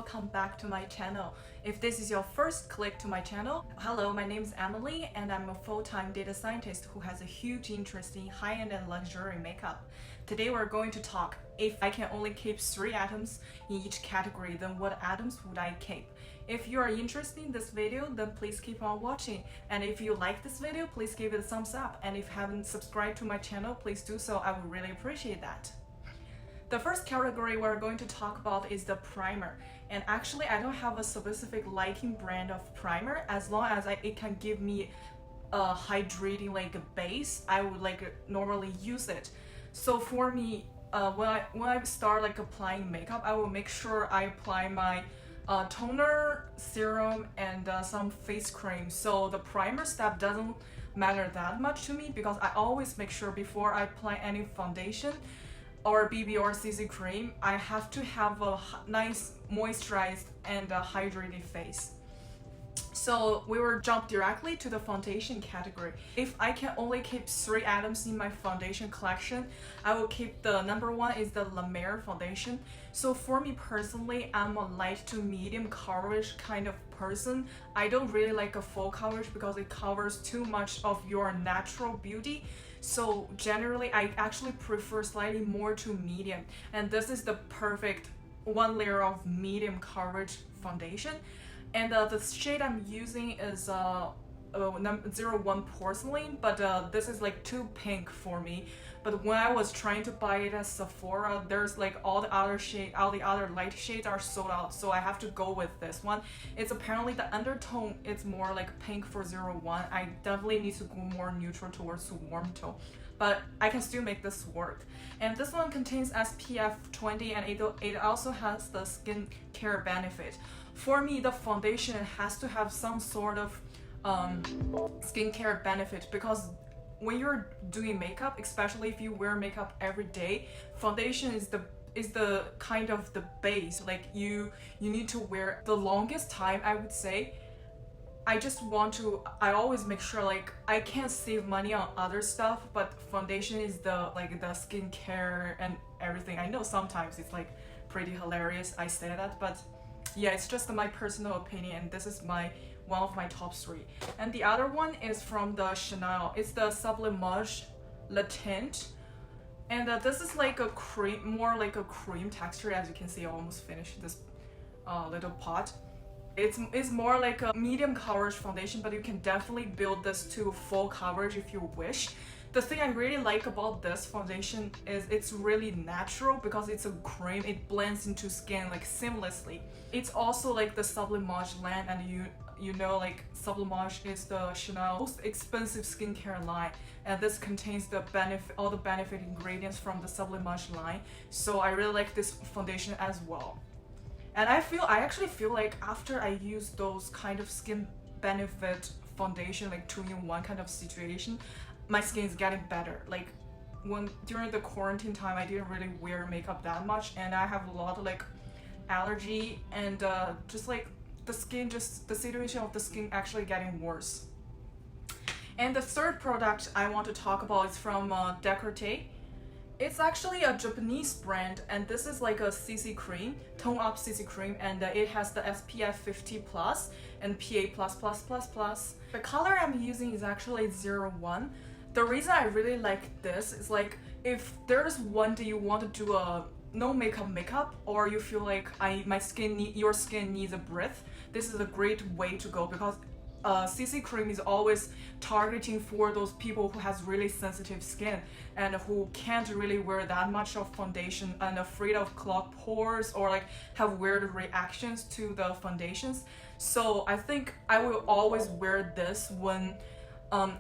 welcome back to my channel. If this is your first click to my channel, hello, my name is Emily and I'm a full-time data scientist who has a huge interest in high-end and luxury makeup. Today we're going to talk, if I can only keep 3 items in each category, then what items would I keep? If you are interested in this video, then please keep on watching. And if you like this video, please give it a thumbs up. And if you haven't subscribed to my channel, please do so. I would really appreciate that. The first category we're going to talk about is the primer. And actually, I don't have a specific lighting brand of primer. As long as it can give me a hydrating like a base, I would normally use it. So for me, when I start applying makeup, I will make sure I apply my toner, serum, and some face cream. So the primer step doesn't matter that much to me because I always make sure before I apply any foundation or BB or CC cream, I have to have a nice moisturized and hydrated face. So we will jump directly to the foundation category. If I can only keep 3 items in my foundation collection, I will keep the number 1 is the La Mer foundation. So for me personally, I'm a light to medium coverage kind of person. I don't really like a full coverage because it covers too much of your natural beauty. So generally, I actually prefer slightly more to medium. And this is the perfect 1 layer of medium coverage foundation. And the shade I'm using is 01 Porcelain, but this is too pink for me. But when I was trying to buy it at Sephora, there's all the other light shades are sold out, so I have to go with this one. It's apparently the undertone, it's more pink for 01. I definitely need to go more neutral towards warm tone, but I can still make this work. And this one contains SPF 20 and it also has the skin care benefit. For me, the foundation has to have some sort of skincare benefit because when you're doing makeup, especially if you wear makeup every day, foundation is the kind of the base. You need to wear the longest time, I would say. I always make sure I can't save money on other stuff, but foundation is the skincare and everything. I know sometimes it's pretty hilarious I say that, but yeah, it's just my personal opinion. This is one of my top 3. And the other one is from the Chanel. It's the SUBLIMAGE Le Tint. And this is a cream, more like a cream texture. As you can see, I almost finished this little pot. It's more like a medium coverage foundation, but you can definitely build this to full coverage if you wish. The thing I really like about this foundation is it's really natural because it's a cream. It blends into skin seamlessly. It's also the SUBLIMAGE line, and you know SUBLIMAGE is the Chanel most expensive skincare line, and this contains all the benefit ingredients from the SUBLIMAGE line. So I really like this foundation as well. And I actually feel after I use those kind of skin benefit foundation, 2-in-1 kind of situation, my skin is getting better. During the quarantine time, I didn't really wear makeup that much, and I have a lot of allergy and the situation of the skin actually getting worse. And the third product I want to talk about is from Decorte. It's actually a Japanese brand, and this is a CC cream, tone up CC cream, and it has the SPF 50+ and PA++++. The color I'm using is actually 01. The reason I really like this is if there's one day you want to do a no makeup or you feel your skin needs a breath, this is a great way to go because CC cream is always targeting for those people who has really sensitive skin and who can't really wear that much of foundation and afraid of clogged pores or have weird reactions to the foundations. So I think I will always wear this when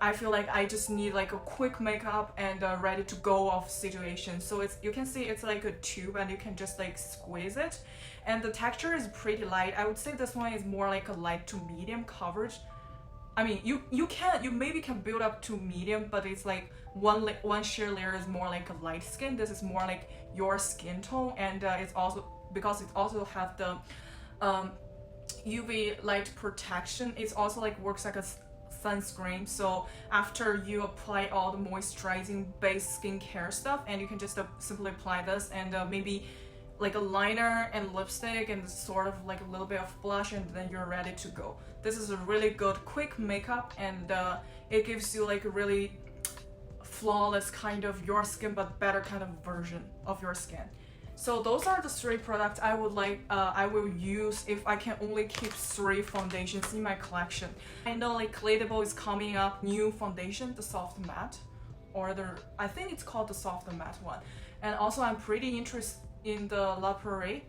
I feel I just need a quick makeup and ready to go off situation. So you can see it's a tube and you can just squeeze it, and the texture is pretty light. I would say this one is more a light to medium coverage. I mean, you maybe can build up to medium, but it's one sheer layer is more a light skin. This is more your skin tone, and it's also because it also have the UV light protection. It's also works like a sunscreen. So after you apply all the moisturizing base skincare stuff, and you can just simply apply this and maybe like a liner and lipstick and sort of like a little bit of blush, and then you're ready to go. This is a really good quick makeup, and it gives you like a really flawless kind of your skin but better kind of version of your skin. So those are the 3 products I will use if I can only keep 3 foundations in my collection. I know like Relatable is coming up, new foundation, the soft matte, or I think it's called the soft matte one. And also I'm pretty interested in the LIBRE.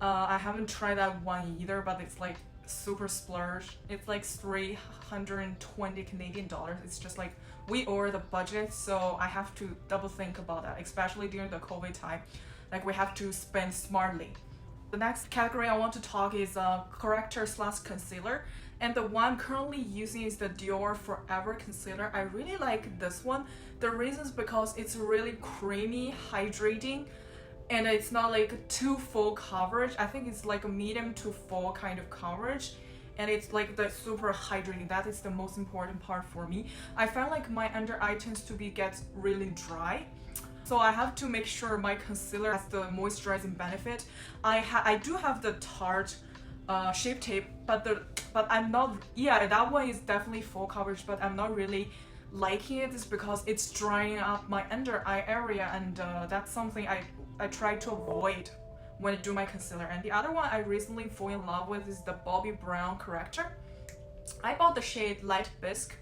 I haven't tried that one either, but it's like super splurge. It's like 320 Canadian dollars. It's just like we over the budget, so I have to double think about that, especially during the COVID time. Like we have to spend smartly. The next category I want to talk is corrector/concealer, and the one I'm currently using is the Dior Forever Concealer. I really like this one. The reason is because it's really creamy, hydrating, and it's not like too full coverage. I think it's like a medium to full kind of coverage, and it's like the super hydrating. That is the most important part for me. I find like my under eye tends to get really dry, so I have to make sure my concealer has the moisturizing benefit. I do have the Tarte Shape Tape, but I'm not, yeah, that one is definitely full coverage, but I'm not really liking it. Is because it's drying up my under eye area, and that's something I try to avoid when I do my concealer. And the other one I recently fell in love with is the Bobbi Brown Corrector. I bought the shade Light Bisque,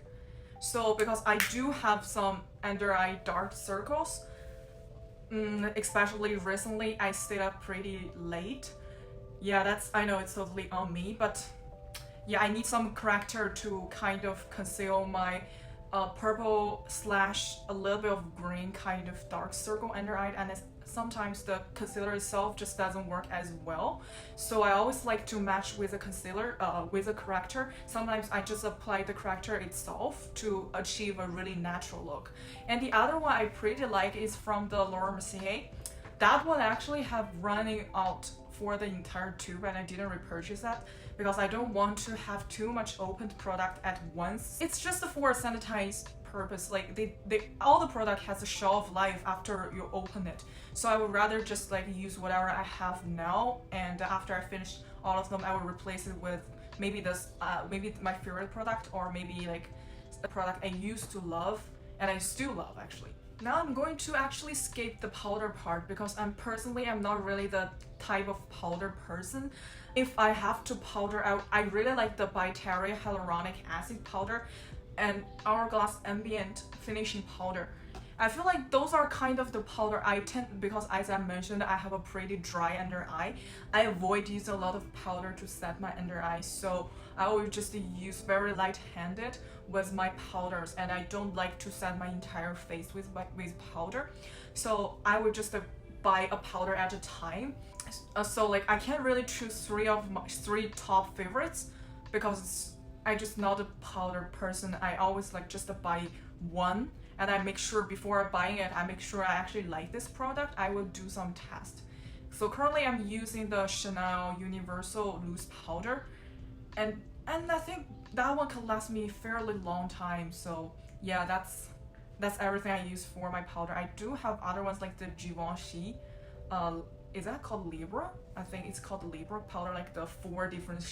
so because I do have some under eye dark circles, especially recently I stayed up pretty late. Yeah, I know it's totally on me, but yeah, I need some corrector to kind of conceal my purple / a little bit of green kind of dark circle under eye, and sometimes the concealer itself just doesn't work as well. So I always like to match with a concealer, with a corrector. Sometimes I just apply the corrector itself to achieve a really natural look. And the other one I pretty like is from the Mercier. That one I actually have running out for the entire tube, and I didn't repurchase that because I don't want to have too much opened product at once. It's just for a sanitized purpose. Like all the product has a shelf life after you open it, so I would rather just like use whatever I have now, and after I finish all of them I will replace it with maybe this maybe my favorite product, or maybe like a product I used to love and I still love actually. Now I'm going to actually skip the powder part because I'm not really the type of powder person. If I have to powder out, I really like the Bacteria Hyaluronic Acid powder and Hourglass Ambient finishing powder. I feel like those are kind of the powder I tend, because as I mentioned, I have a pretty dry under eye. I avoid using a lot of powder to set my under eye, so I always just use very light-handed with my powders, and I don't like to set my entire face with powder. So I would just buy a powder at a time. So like I can't really choose 3 of my 3 top favorites because I'm just not a powder person. I always like just buy one, and I make sure before buying it, I make sure I actually like this product. I will do some test. So currently I'm using the Chanel Universelle Loose Powder, and I think that one can last me a fairly long time. So yeah, that's everything I use for my powder. I do have other ones like the Givenchy, is that called LIBRE? I think it's called LIBRE powder, like the 4 different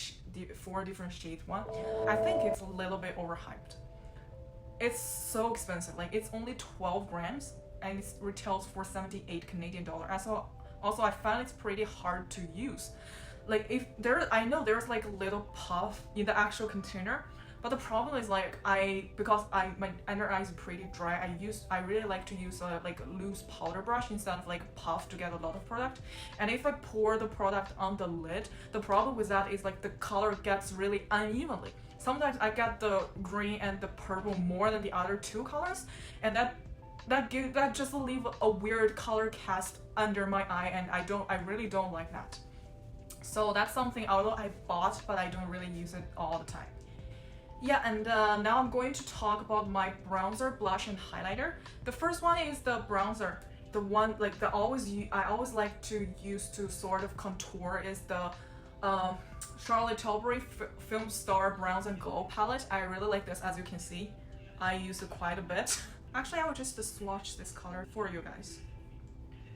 shades one. I think it's a little bit overhyped. It's so expensive, like it's only 12 grams and it retails for 78 Canadian dollars. Also I find it's pretty hard to use. Like I know there's like a little puff in the actual container, but the problem is like because my under eye is pretty dry, I really like to use a like loose powder brush instead of like puff to get a lot of product. And if I pour the product on the lid, the problem with that is like the color gets really unevenly. Sometimes I get the green and the purple more than the other 2 colors, and that just leave a weird color cast under my eye, and I really don't like that. So that's something, although I bought, but I don't really use it all the time. Yeah, and now I'm going to talk about my bronzer, blush, and highlighter. The first one is the bronzer. The one like I always like to use to sort of contour is the Charlotte Tilbury Filmstar Bronze and Glow palette. I really like this. As you can see, I use it quite a bit. Actually, I will just swatch this color for you guys.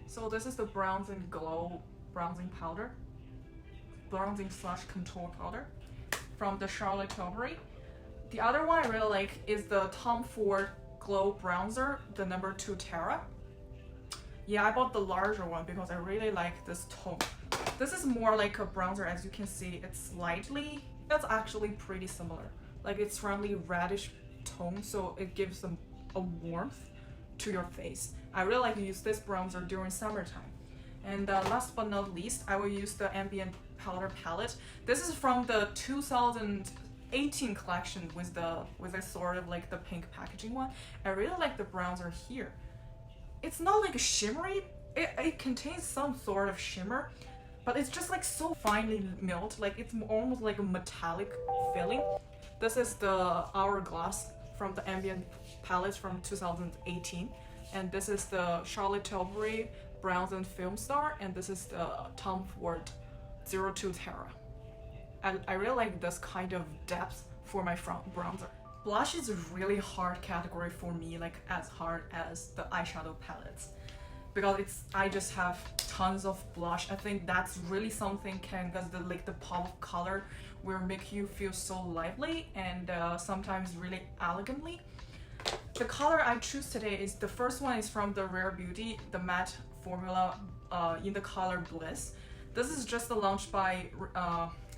So this is the Bronze and Glow bronzing powder, bronzing slash contour powder from the Charlotte Tilbury. The other one I really like is the Tom Ford Glow Bronzer, the number 2 Terra. Yeah, I bought the larger one because I really like this tone. This is more like a bronzer. As you can see, it's actually pretty similar. Like it's friendly reddish tone, so it gives them a warmth to your face. I really like to use this bronzer during summertime. And last but not least, I will use the Ambient Powder Palette. This is from the 2018 collection with a sort of like the pink packaging one. I really like the bronzer here. It's not like a shimmery, it contains some sort of shimmer, but it's just like so finely milled, like it's almost like a metallic feeling. This is the Hourglass from the Ambient palette from 2018, and this is the Charlotte Tilbury Bronze and Filmstar, and this is the Tom Ford 02 Terra. I really like this kind of depth for my front bronzer. Blush is a really hard category for me, like as hard as the eyeshadow palettes, because I just have tons of blush. I think that's really something because the pop of color will make you feel so lively and sometimes really elegantly. The color I choose today is the first one is from the Rare Beauty, the matte formula in the color Bliss. This is just launched by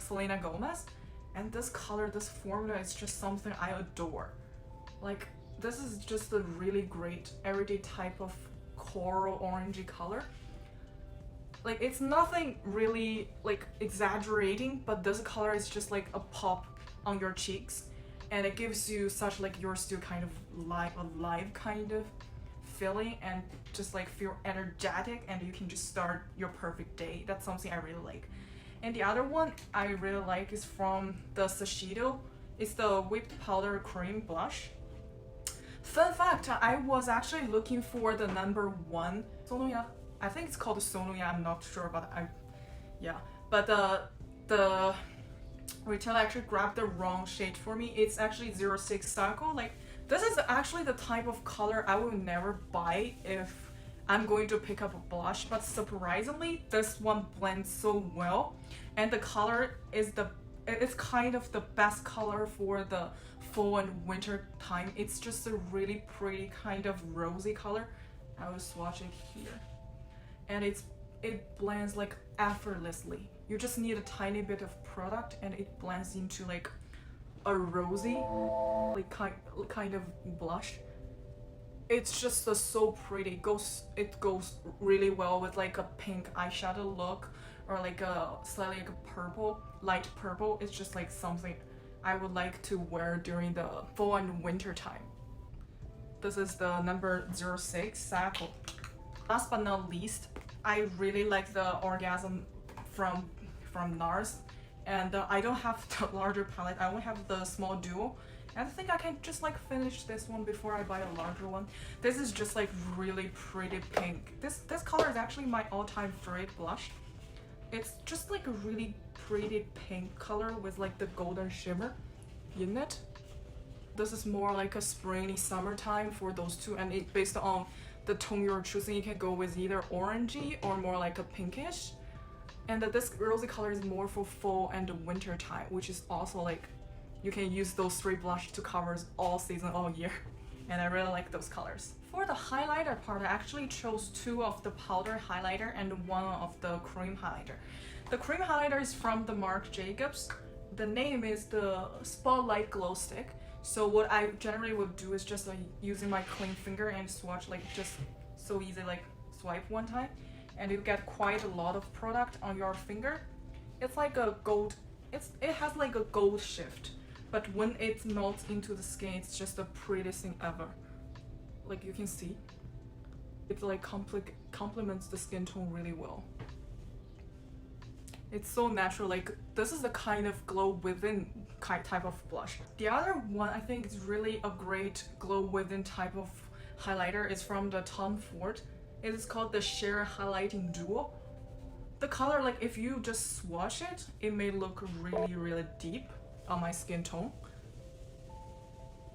Selena Gomez. And this color, this formula is just something I adore. Like, this is just a really great everyday type of coral orangey color. Like, it's nothing really like exaggerating, but this color is just like a pop on your cheeks, and it gives you such like you're still kind of alive kind of feeling, and just like feel energetic, and you can just start your perfect day. That's something I really like. And the other one I really like is from the Shiseido. It's the Whipped Powder Cream Blush. Fun fact, I was actually looking for the number 1 Sonoya. I think it's called Sonoya, I'm not sure, but But the retailer actually grabbed the wrong shade for me. It's actually 06 Cycle. Like, this is actually the type of color I will never buy if I'm going to pick up a blush, but surprisingly, this one blends so well, and the color is it's kind of the best color for the fall and winter time. It's just a really pretty kind of rosy color. I will swatch it here, and it blends like effortlessly. You just need a tiny bit of product, and it blends into like a rosy, like kind of blush. It's just so pretty. It goes really well with like a pink eyeshadow look, or like a slightly like a purple, light purple. It's just like something I would like to wear during the fall and winter time. This is the number 06 Cycle. Last but not least, I really like the Orgasm from NARS, and I don't have the larger palette. I only have the small duo. And I think I can just like finish this one before I buy a larger one. This is just like really pretty pink. This color is actually my all-time favorite blush. It's just like a really pretty pink color with like the golden shimmer in it. This is more like a springy summertime for those two, and based on the tone you're choosing, you can go with either orangey or more like a pinkish. And this rosy color is more for fall and winter time, which is also like you can use those 3 blushes to cover all season, all year. And I really like those colors. For the highlighter part, I actually chose 2 of the powder highlighter and 1 of the cream highlighter. The cream highlighter is from the Marc Jacobs. The name is the Spotlight Glow Stick. So what I generally would do is just using my clean finger and swatch, like just so easy, like swipe one time, and you get quite a lot of product on your finger. It's like a gold, it has like a gold shift. But when it melts into the skin, it's just the prettiest thing ever. Like you can see, it like complements the skin tone really well. It's so natural. Like this is the kind of glow within type of blush. The other one I think is really a great glow within type of highlighter is from the Tom Ford. It is called the Sheer Highlighting Duo. The color, like if you just swatch it, it may look really deep on my skin tone.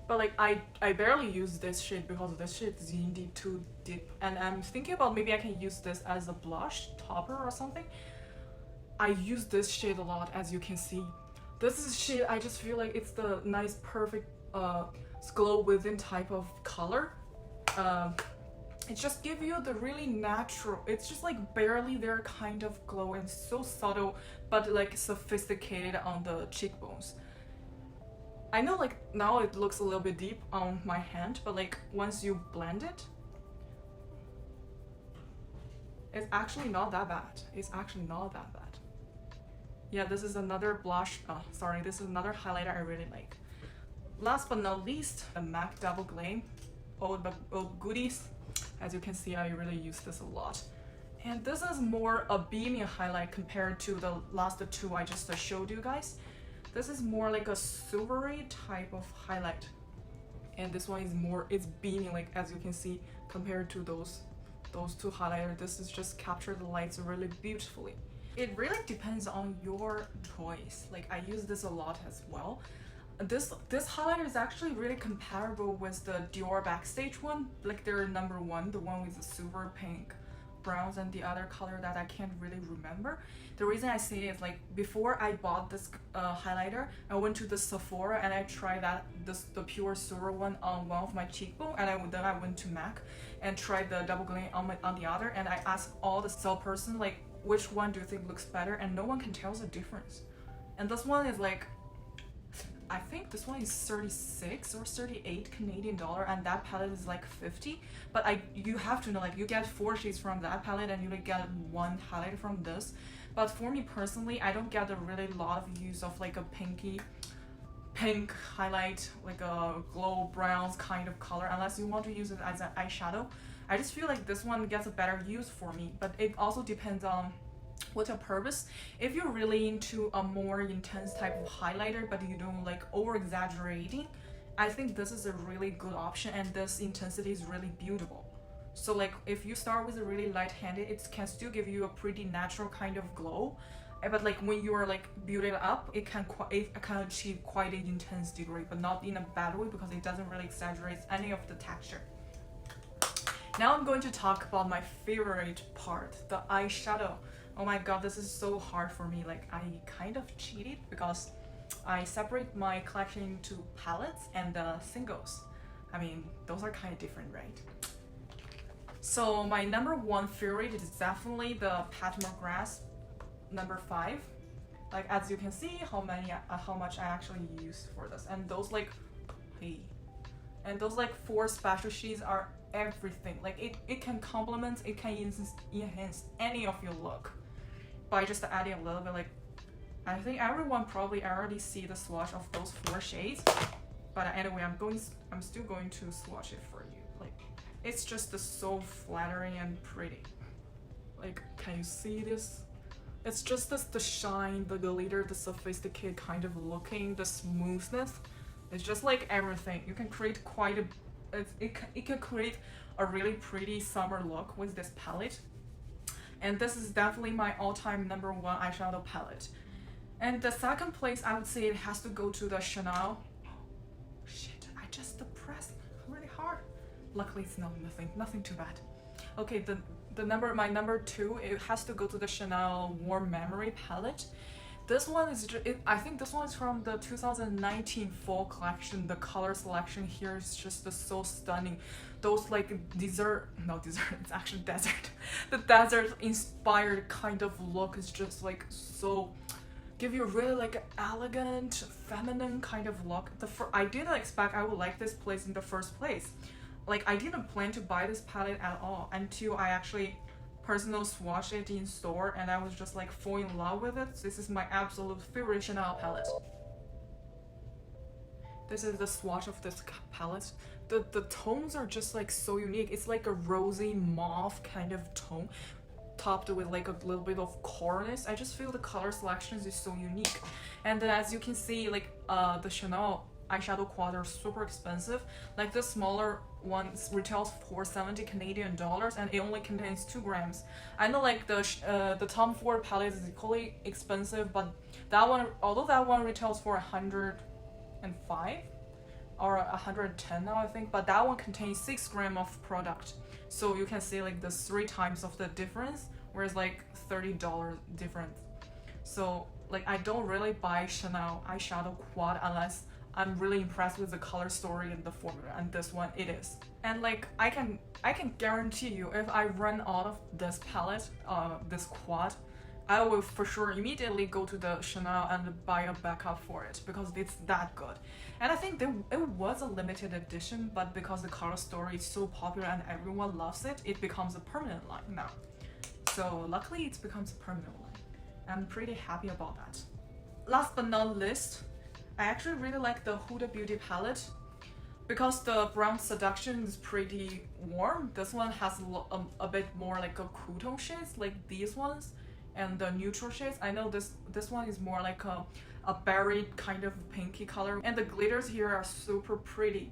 But like I barely use this shade because this shade is indeed too deep, and I'm thinking about maybe I can use this as a blush topper or something. I use this shade a lot, as you can see. This is shade I just feel like it's the nice perfect glow within type of color. It just gives you the really natural, it's just like barely there kind of glow, and so subtle but like sophisticated on the cheekbones. I know like now it looks a little bit deep on my hand, but like once you blend it, it's actually not that bad. It's actually not that bad. Yeah, this is another blush, this is another highlighter I really like. Last but not least, the MAC Double Gleam, old goodies. As you can see, I really use this a lot. And this is more a beaming highlight compared to the last two I just showed you guys. This is more like a silvery type of highlight. And this one is more, it's beaming, like as you can see, compared to those two highlighters. This is just capture the lights really beautifully. It really depends on your choice. Like I use this a lot as well. This highlighter is actually really comparable with the Dior Backstage one, like their #1, the one with the silver pink browns and the other color that I can't really remember. The reason I say it is like before I bought this highlighter, I went to the Sephora and I tried the pure silver one on one of my cheekbone, and then I went to MAC and tried the Double Gleam on the other, and I asked all the salesperson like which one do you think looks better, and no one can tell the difference. And this one is like, I think this one is 36 or 38 Canadian dollar, and that palette is like 50. But you have to know, like you get 4 shades from that palette and you get 1 highlighter from this. But for me personally, I don't get a really lot of use of like a pink highlight, like a glow browns kind of color, unless you want to use it as an eyeshadow. I just feel like this one gets a better use for me, but it also depends on what's your purpose. If you're really into a more intense type of highlighter but you don't like over exaggerating, I think this is a really good option, and this intensity is really beautiful. So like if you start with a really light-handed, it can still give you a pretty natural kind of glow, but like when you are like build it up, it can achieve quite an intense degree, but not in a bad way because it doesn't really exaggerate any of the texture. Now I'm going to talk about my favorite part, the eyeshadow. Oh my god, this is so hard for me. Like I kind of cheated because I separate my collection into palettes and singles. I mean, those are kind of different, right? So my #1 favorite is definitely the Hourglass #5. Like as you can see how much I actually use for this, and those like, hey, and those like 4 special shades are everything. Like it can complement, it can enhance any of your look by just adding a little bit. Like I think everyone probably already see the swatch of those 4 shades, but anyway, I'm still going to swatch it for you. Like it's just so flattering and pretty. Like can you see this? It's just the shine, the glitter, the sophisticated kind of looking, the smoothness. It's just like everything. You can create quite a it can create a really pretty summer look with this palette. And this is definitely my all-time #1 eyeshadow palette. And the second place, I would say it has to go to the Chanel. Oh, shit, I just pressed really hard. Luckily it's nothing too bad. Okay, my #2, it has to go to the Chanel Warm Memory palette. This one is, I think this one is from the 2019 fall collection. The color selection here is just so stunning. Those like it's actually desert. The desert inspired kind of look is just like so, give you really like an elegant, feminine kind of look. I didn't expect I would like this place in the first place. Like I didn't plan to buy this palette at all until I actually personal swatch it in store, and I was just like fall in love with it. This is my absolute favorite Chanel palette. This is the swatch of this palette. The tones are just like so unique. It's like a rosy mauve kind of tone topped with like a little bit of coreness. I just feel the color selections is so unique. And then as you can see, like the Chanel eyeshadow quad are super expensive. Like the smaller one retails for 70 Canadian dollars, and it only contains 2 grams. I know like the Tom Ford palette is equally expensive, but that one, although that one retails for 105, or 110 now, I think, but that one contains 6 grams of product, so you can see like the 3 times of the difference, whereas like $30 difference. So like I don't really buy Chanel eyeshadow quad unless I'm really impressed with the color story and the formula, and this one it is. And like I can guarantee you, if I run out of this palette, this quad, I will for sure immediately go to the Chanel and buy a backup for it because it's that good. And I think it was a limited edition, but because the color story is so popular and everyone loves it, it becomes a permanent line now. So luckily it becomes a permanent line. I'm pretty happy about that. Last but not least, I actually really like the Huda Beauty palette because the Brown Seduction is pretty warm. This one has a bit more like a cool tone shades like these ones, and the neutral shades. I know this one is more like a berry kind of pinky color, and the glitters here are super pretty.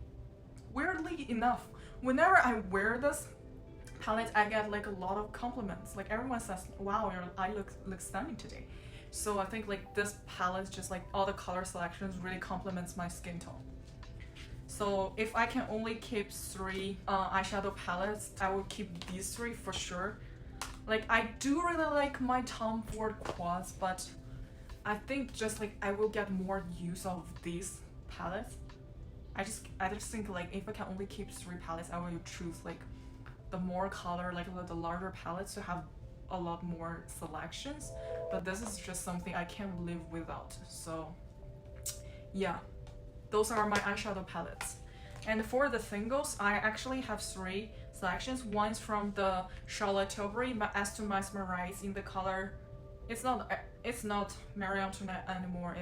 Weirdly enough, whenever I wear this palette, I get like a lot of compliments. Like everyone says, wow, your eye looks stunning today. So I think like this palette, just like all the color selections, really complements my skin tone. So if I can only keep 3 eyeshadow palettes, I will keep these 3 for sure. Like I do really like my Tom Ford quads, but I think just like I will get more use of these palettes. I just think like if I can only keep 3 palettes, I will choose like the more color, like the larger palettes to have a lot more selections. But this is just something I can't live without. So yeah, those are my eyeshadow palettes. And for the singles, I actually have 3 selections. One's from the Charlotte Tilbury As to Mesmerize in the color. It's not Marie Antoinette anymore.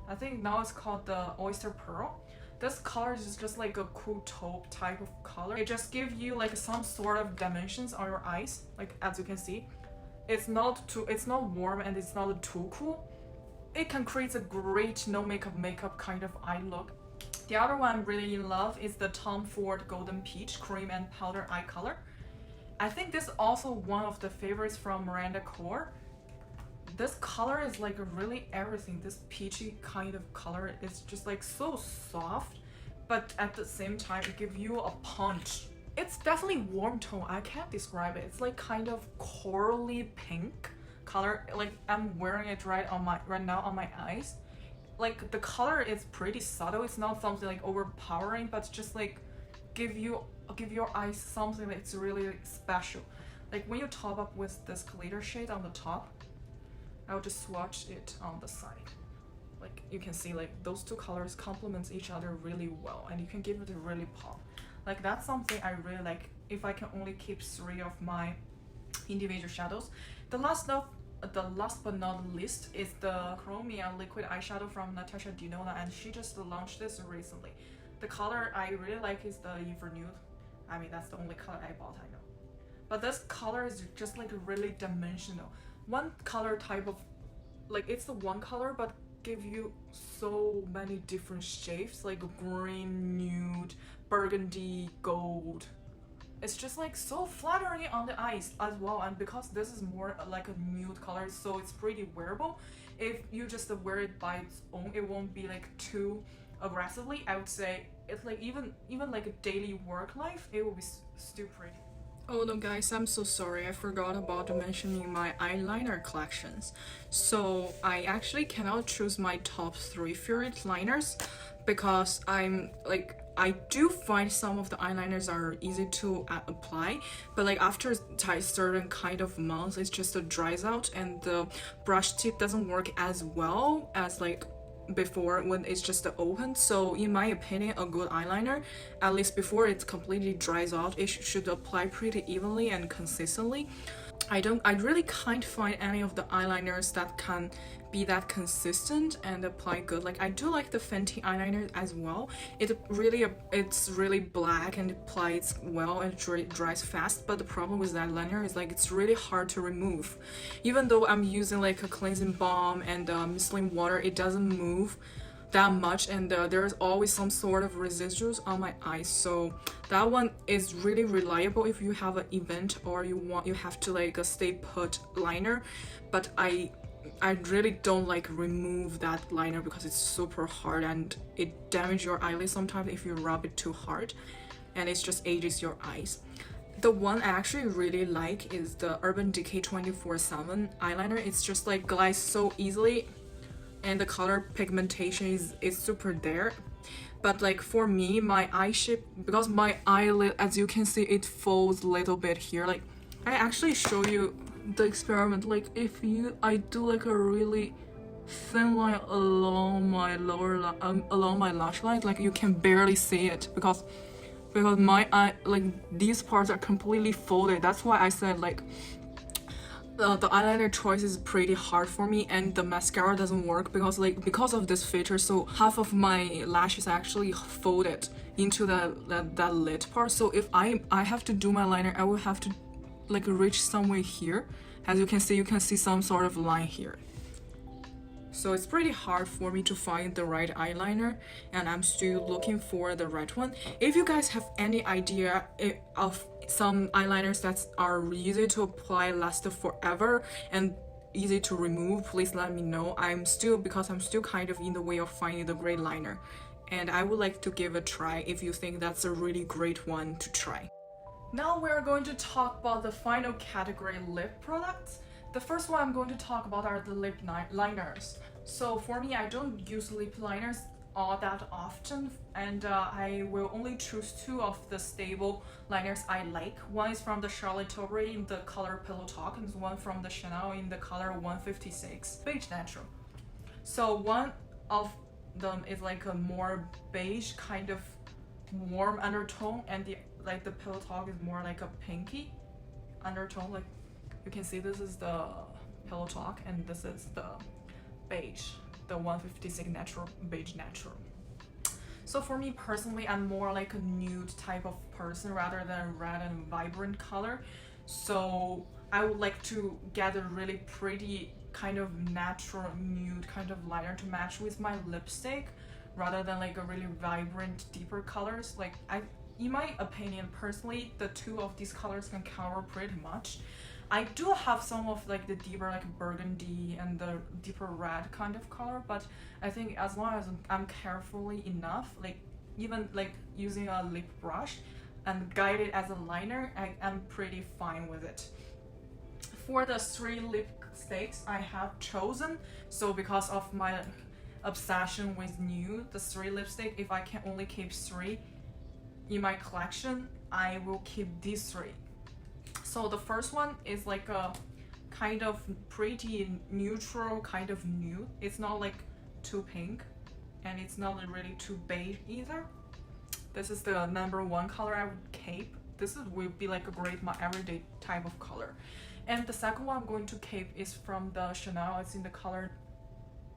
I think now it's called the Oyster Pearl. This color is just like a cool taupe type of color. It just gives you like some sort of dimensions on your eyes, like as you can see. It's not warm and it's not too cool. It can create a great no makeup kind of eye look. The other one I'm really in love is the Tom Ford Golden Peach Cream and Powder Eye Color. I think this is also one of the favorites from Miranda Core. This color is like really everything. This peachy kind of color is just like so soft, but at the same time it gives you a punch. It's definitely warm tone. I can't describe it. It's like kind of corally pink color. Like I'm wearing it right now on my eyes. Like the color is pretty subtle. It's not something like overpowering, but just like give your eyes something that's really special. Like when you top up with this glitter shade on the top, I'll just swatch it on the side. Like you can see like those 2 colors complement each other really well, and you can give it a really pop. Like that's something I really like if I can only keep 3 of my individual shadows. The last but not least is the Chromia liquid eyeshadow from Natasha Denona, and she just launched this recently. The color I really like is the Infer Nude. I mean, that's the only color I bought, I know. But this color is just like really dimensional. One color type of, like it's the one color, but give you so many different shades, like green, nude, burgundy, gold. It's just like so flattering on the eyes as well, and because this is more like a nude color, so it's pretty wearable. If you just wear it by its own, it won't be like too aggressively. I would say it's like even like a daily work life, it will be still pretty. Oh no guys, I'm so sorry, I forgot about mentioning my eyeliner collections. So I actually cannot choose my top 3 favorite liners because I do find some of the eyeliners are easy to apply, but like after a certain kind of month, it just dries out and the brush tip doesn't work as well as like before when it's just open. So in my opinion, a good eyeliner, at least before it completely dries out, it should apply pretty evenly and consistently. I really can't find any of the eyeliners that can be that consistent and apply good. Like I do like the Fenty eyeliner as well. It's really black and applies well and dries fast, but the problem with that liner is like it's really hard to remove. Even though I'm using like a cleansing balm and micellar water, it doesn't move that much, and there's always some sort of residuals on my eyes. So that one is really reliable if you have an event or you have to like a stay put liner. But I I really don't like remove that liner because it's super hard and it damages your eyelid sometimes if you rub it too hard, and it just ages your eyes. The one I actually really like is the Urban Decay 24/7 eyeliner. It's just like glides so easily and the color pigmentation is super there. But like for me, my eye shape, because my eyelid, as you can see, it folds a little bit here. Like I actually show you the experiment. Like if I do like a really thin line along my along my lash line, like you can barely see it because my eye, like these parts are completely folded. That's why I said like the eyeliner choice is pretty hard for me, and the mascara doesn't work because of this feature. So half of my lashes actually folded into that lid part. So if I have to do my liner, I will have to like reach somewhere here. As you can see some sort of line here. So it's pretty hard for me to find the right eyeliner, and I'm still looking for the right one. If you guys have any idea of some eyeliners that are easy to apply, last forever, and easy to remove, please let me know. Because I'm still kind of in the way of finding the great liner, and I would like to give a try if you think that's a really great one to try. Now we're going to talk about the final category, lip products. The first one I'm going to talk about are the lip liners. So for me, I don't use lip liners all that often, and I will only choose two of the stable liners I like. One is from the Charlotte Tilbury in the color Pillow Talk, and one from the Chanel in the color 156 Beige Natural. So one of them is like a more beige kind of warm undertone, and the Pillow Talk is more like a pinky undertone. Like you can see, this is the Pillow Talk and this is the Beige, the 156 Beige Natural. So for me personally, I'm more like a nude type of person rather than red and vibrant color. So I would like to get a really pretty kind of natural nude kind of liner to match with my lipstick, rather than like a really vibrant deeper colors. Like in my opinion, personally, the two of these colors can cover pretty much. I do have some of like the deeper like burgundy and the deeper red kind of color, but I think as long as I'm carefully enough, like even like using a lip brush and guide it as a liner, I'm pretty fine with it. For the three lipsticks I have chosen, so because of my obsession with nude, the three lipstick, if I can only keep three in my collection, I will keep these three. So the first one is like a kind of pretty neutral kind of nude. It's not like too pink and it's not really too beige either. This is the number one color I would keep. Will be like a great my everyday type of color. And the second one I'm going to keep is from the Chanel. It's in the color,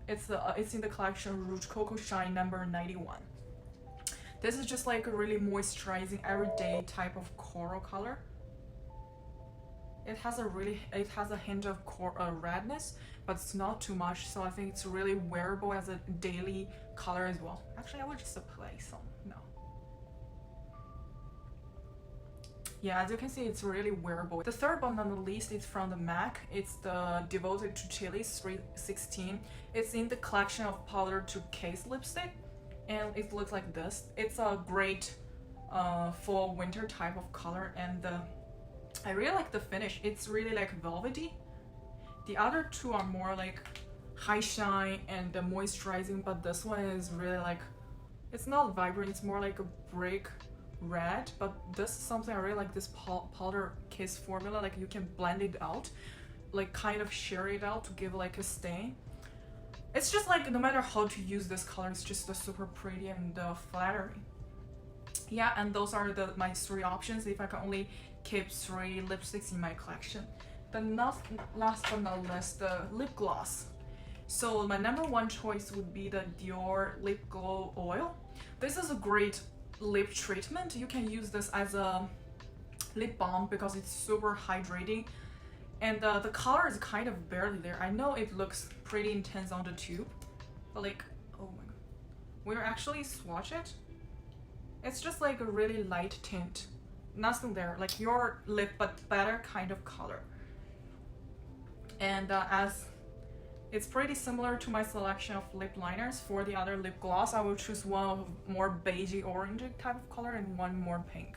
it's in the collection Rouge Coco Shine number 91. This is just like a really moisturizing everyday type of coral color. It has a hint of redness, but it's not too much, so I think it's really wearable as a daily color as well. Actually, I will just apply some now. Yeah, as you can see, it's really wearable. The third but not the least is from the MAC. It's the Devoted to Chilies 316. It's in the collection of powder to case lipstick, and it looks like this. It's a great fall winter type of color, and I really like the finish. It's really like velvety. The other two are more like high shine and moisturizing, but this one is really like, it's not vibrant, it's more like a brick red. But this is something I really like, this powder kiss formula. Like you can blend it out, like kind of share it out to give like a stain. It's just like no matter how to use this color, it's just super pretty and flattering. Yeah, and those are my three options if I can only keep three lipsticks in my collection. The last but not least, the lip gloss. So my number one choice would be the Dior Lip Glow Oil. This is a great lip treatment. You can use this as a lip balm because it's super hydrating, and the color is kind of barely there. I know it looks pretty intense on the tube, but like, oh my god, when you actually swatch it, it's just like a really light tint. Nothing there, like your lip but better kind of color. And as It's pretty similar to my selection of lip liners. For the other lip gloss, I will choose one of more beigey orange type of color and one more pink.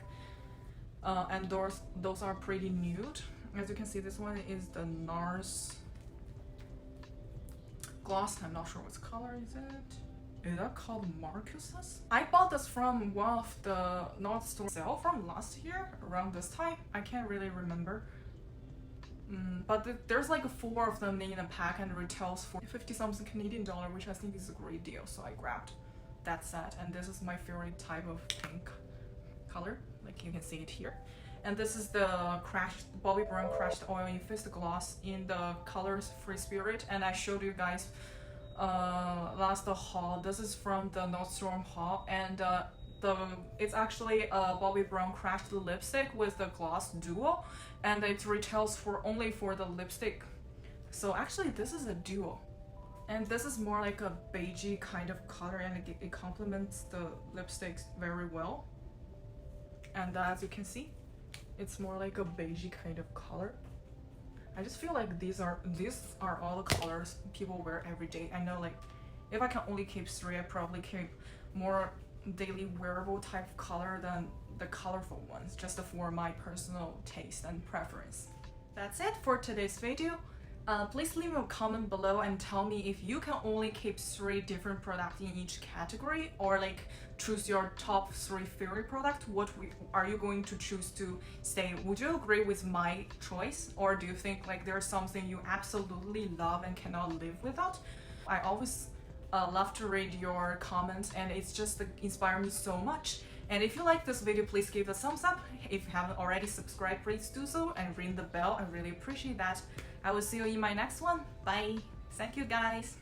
And those are pretty nude. As you can see, this one is the NARS gloss. I'm not sure what color is it. Is that called Marcus's? I bought this from one of the Nordstrom sale from last year around this time. I can't really remember. But there's like 4 of them in a pack and retails for 50 something Canadian dollar, which I think is a great deal. So I grabbed that set, and this is my favorite type of pink color, like you can see it here. And this is the Bobbi Brown Crushed Oil Infused Gloss in the colors Free Spirit, and I showed you guys last haul. This is from the Nordstrom haul, and it's actually a Bobbi Brown Crushed lipstick with the gloss duo, and it retails for only for the lipstick. So actually this is a duo, and this is more like a beigey kind of color, and it complements the lipsticks very well. And as you can see, it's more like a beigey kind of color. I just feel like these are all the colors people wear every day. I know, like, if I can only keep 3, I probably keep more daily wearable type of color than the colorful ones, just for my personal taste and preference. That's it for today's video. Please leave a comment below and tell me if you can only keep 3 different products in each category, or like choose your top 3 favorite products. What are you going to choose to stay? Would you agree with my choice, or do you think like there's something you absolutely love and cannot live without? I always love to read your comments, and it's just inspired me so much. And if you like this video, please give it a thumbs up. If you haven't already subscribed, please do so and ring the bell. I really appreciate that. I will see you in my next one. Bye. Thank you guys.